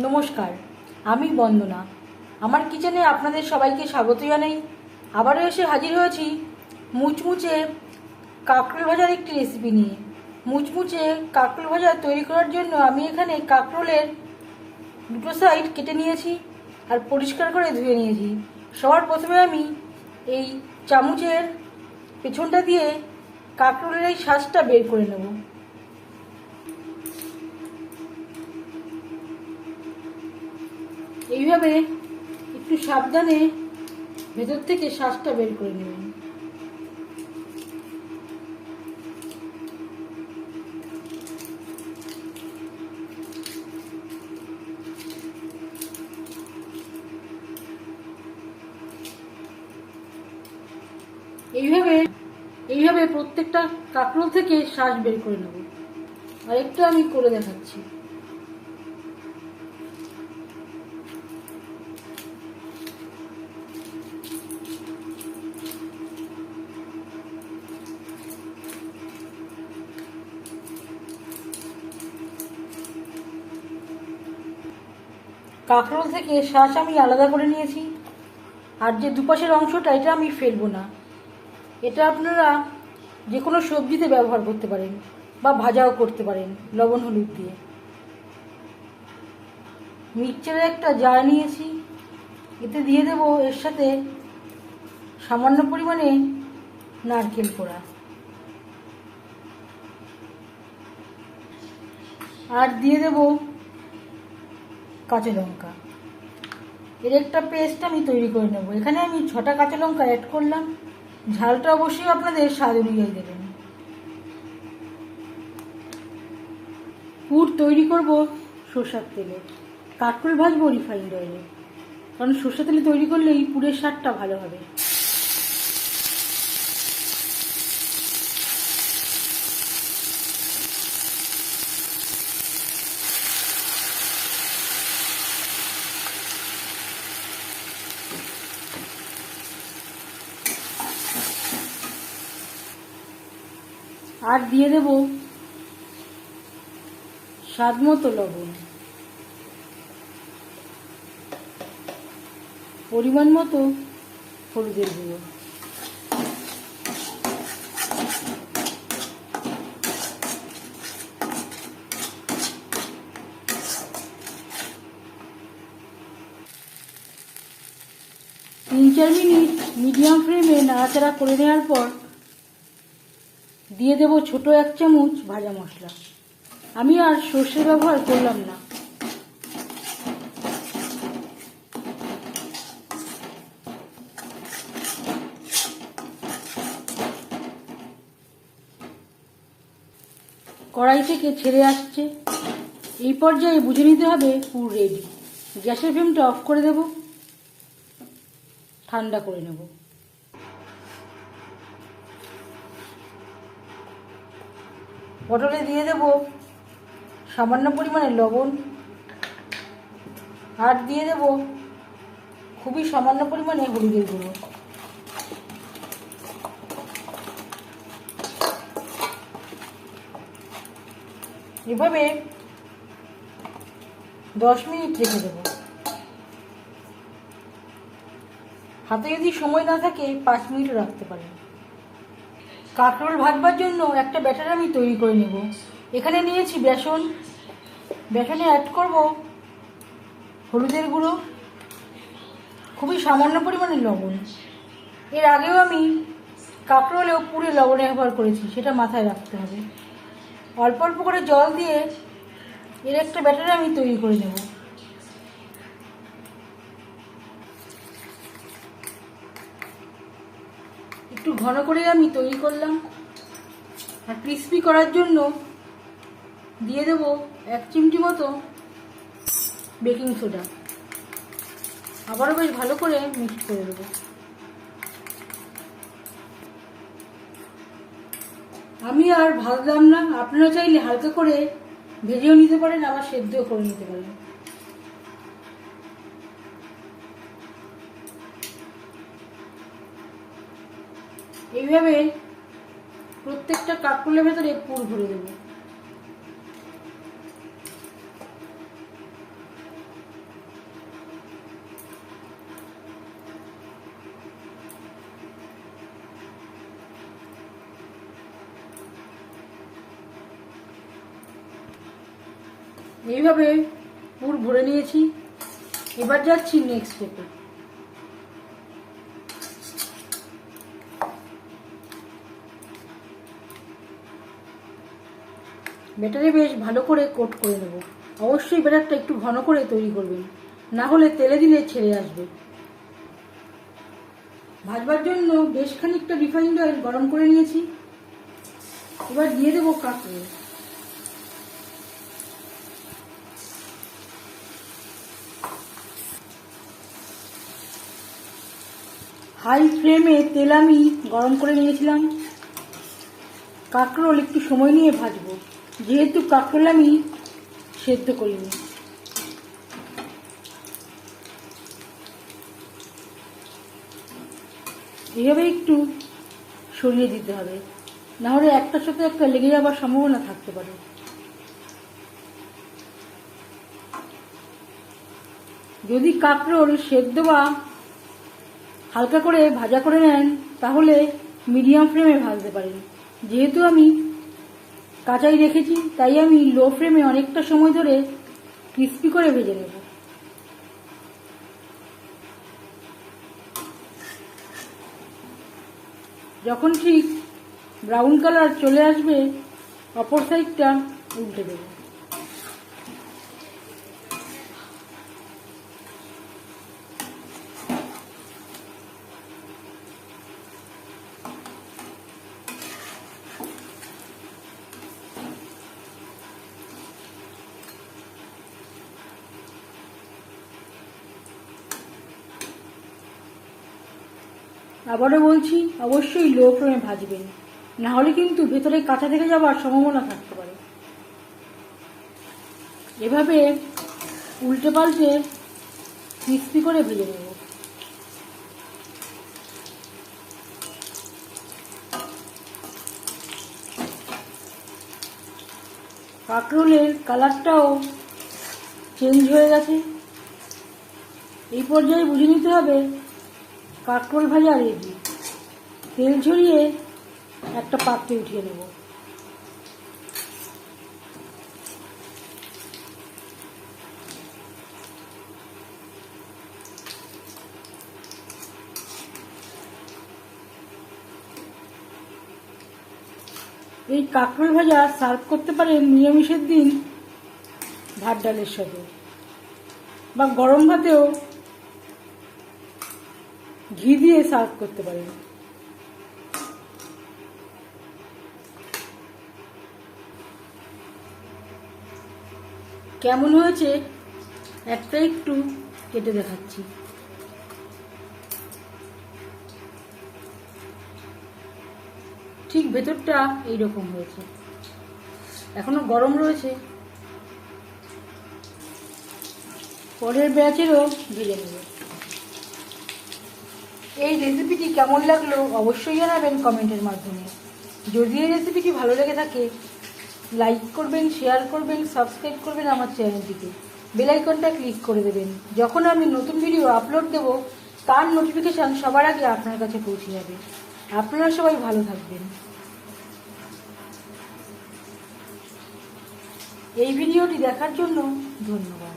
নমস্কার, আমি বন্দনা। আমার কিচেনে আপনাদের সবাইকে স্বাগত জানাই। আবারও এসে হাজির হয়েছি মুচমুচে কাঁকরোল ভাজার একটি রেসিপি নিয়ে। মুচমুচে কাঁকরোল ভাজা তৈরি করার জন্য আমি এখানে কাঁকরোলের দুটো সাইড কেটে নিয়েছি আর পরিষ্কার করে ধুয়ে নিয়েছি। সবার প্রথমে আমি এই চামচের পেছনটা দিয়ে কাঁকরোলের এই শাঁসটা বের করে নেব। এইভাবে একটু সাবধানে ভেতর থেকে শাঁসটা বের করে নেবেন। এইভাবে প্রত্যেকটা কাঁকরোল থেকে শাঁস বের করে নেব। আর একটু আমি করে দেখাচ্ছি। কাঁকরোল থেকে শাঁস আমি আলাদা করে নিয়েছি। আর যে দুপাশের অংশটা এটা আমি ফেলবো না। এটা আপনারা যে কোনো সবজিতে ব্যবহার করতে পারেন বা ভাজাও করতে পারেন লবণ হলুদ দিয়ে। মিক্সচারের একটা জার নিয়েছি, এতে দিয়ে দেব এর সাথে সামান্য পরিমাণে নারকেল কোড়া আর দিয়ে দেব কাঁচা লঙ্কা। এর একটা পেস্ট আমি তৈরি করে নেব। এখানে আমি 6টা কাঁচা লঙ্কা অ্যাড করলাম। ঝালটা অবশ্যই আপনাদের স্বাদ অনুযায়ী দেবেন। পুর তৈরি করব সরষের তেলে, কাঁকরোল ভাজবো রিফাইন্ড অয়েলে, কারণ সরষের তেলে তৈরি করলে এই পুরের স্বাদটা ভালো হবে। আর দিয়ে দেব স্বাদ মতো লবণ, পরিমাণ মতো হলুদের গুঁড়ো। তিন চার মিনিট মিডিয়াম ফ্লেমে নাড়াচাড়া করে নেওয়ার পর দিয়ে দেব ছোট 1 চামচ ভাজা মশলা। আমি আর সর্ষে ব্যবহার করলাম না। কড়াই থেকে ছেড়ে আসছে। এই পর্যায়ে বুঝে নিতে হবে পুর রেডি। গ্যাসের ফ্লেমটা অফ করে দেব, ঠান্ডা করে নেব। পটলে দিয়ে দেব সামান্য পরিমাণে লবণ আর দিয়ে দেব খুবই সামান্য পরিমাণে হলুদের গুঁড়ো। এভাবে 10 মিনিট রেখে দেব। হাতে যদি সময় না থাকে 5 মিনিটও রাখতে পারেন। কাঁকরোল ভাজবার জন্য একটা ব্যাটার আমি তৈরি করে নেব। এখানে নিয়েছি বেসন। বেসনে অ্যাড করব হলুদের গুঁড়ো, খুবই সামান্য পরিমাণে লবণ। এর আগেও আমি কাঁকরোলেও পুরে লবণ ব্যবহার করেছি, সেটা মাথায় রাখতে হবে। অল্প অল্প করে জল দিয়ে এর একটা ব্যাটার আমি তৈরি করে নেব। একটু ঘন করে আমি তৈরি করলাম। আর ক্রিস্পি করার জন্য দিয়ে দেব 1 চিমটি মতো বেকিং সোডা। আবারও বেশ ভালো করে মিক্স করে দেব। আমি আর ভাজলাম না, আপনারা চাইলে হালকা করে ভেজেও নিতে পারেন, আবার সেদ্ধও করে নিতে পারেন। এইভাবে প্রত্যেকটা কাঁকরোলের ভেতরে পুর ভরে দেব। এইভাবে পুর ভরে নিয়েছি। এবার যাচ্ছি নেক্সট স্টেপে। ব্যাটারে বেশ ভালো করে কোট করে নেব। অবশ্যই ব্যাটারটা একটু ঘন করে তৈরি করবেন, না হলে তেলে দিলে ছেড়ে আসবে। ভাজবার জন্য বেশ খানিকটা রিফাইন্ড অয়েল গরম করে নিয়েছি। এবার দিয়ে দেবো কাঁকড়ে। হাই ফ্লেমে তেল আমি গরম করে নিয়েছিলাম। কাঁকরোল একটু সময় নিয়ে ভাজবো, যেহেতু কাঁকরোল আমি সেদ্ধ করিনি। এভাবে একটু সরিয়ে দিতে হবে, নাহলে একটার সাথে একটা লেগে যাওয়ার সম্ভাবনা থাকতে পারে। যদি কাঁকরোল সেদ্ধ বা হালকা করে ভাজা করে নেন, তাহলে মিডিয়াম ফ্লেমে ভাজতে পারেন। যেহেতু আমি কাঁচাই রেখেছি, তাই আমি লো ফ্লেমে অনেকটা সময় ধরে ক্রিস্পি করে ভেজে নেব। যখন ঠিক ব্রাউন কালার চলে আসবে, অপর সাইডটা উল্টে দেব। আবারও বলছি, অবশ্যই লো ফ্লেমে ভাজবেন, না হলে কিন্তু ভেতরে কাঁচা থেকে যাওয়ার সম্ভাবনা থাকতে পারে। এভাবে উল্টে পাল্টে ক্রিস্পি করে ভেজে নেব। কাঁকরোলের কালারটাও চেঞ্জ হয়ে গেছে। এই পর্যায়ে বুঝে নিতে হবে কাঁকরোল ভাজা রেডি। তেল ঝরিয়ে একটা পাত্রে উঠিয়ে নেব। এই কাঁকরোল ভাজা সার্ভ করতে পারেন নিরামিষের দিন ভাত ডালের সাথে, বা গরম ভাতেও ঘি দিয়ে সার্ভ করতে পারেন। কেমন হয়েছে একটা একটু কেটে দেখাচ্ছি। ঠিক ভেতরটা এইরকম হয়েছে, এখনো গরম রয়েছে। পরের ব্যাচেরও ভেজে নেব। এই রেসিপিটি কেমন লাগলো অবশ্যই জানাবেন কমেন্টের মাধ্যমে। যদি এই রেসিপিটি ভালো লেগে থাকে, লাইক করবেন, শেয়ার করবেন, সাবস্ক্রাইব করবেন আমার চ্যানেলটিকে। বেল আইকনটা ক্লিক করে দেবেন। যখন আমি নতুন ভিডিও আপলোড দেব, তার নোটিফিকেশান সবার আগে আপনার কাছে পৌঁছে যাবে। আপনারা সবাই ভালো থাকবেন। এই ভিডিওটি দেখার জন্য ধন্যবাদ।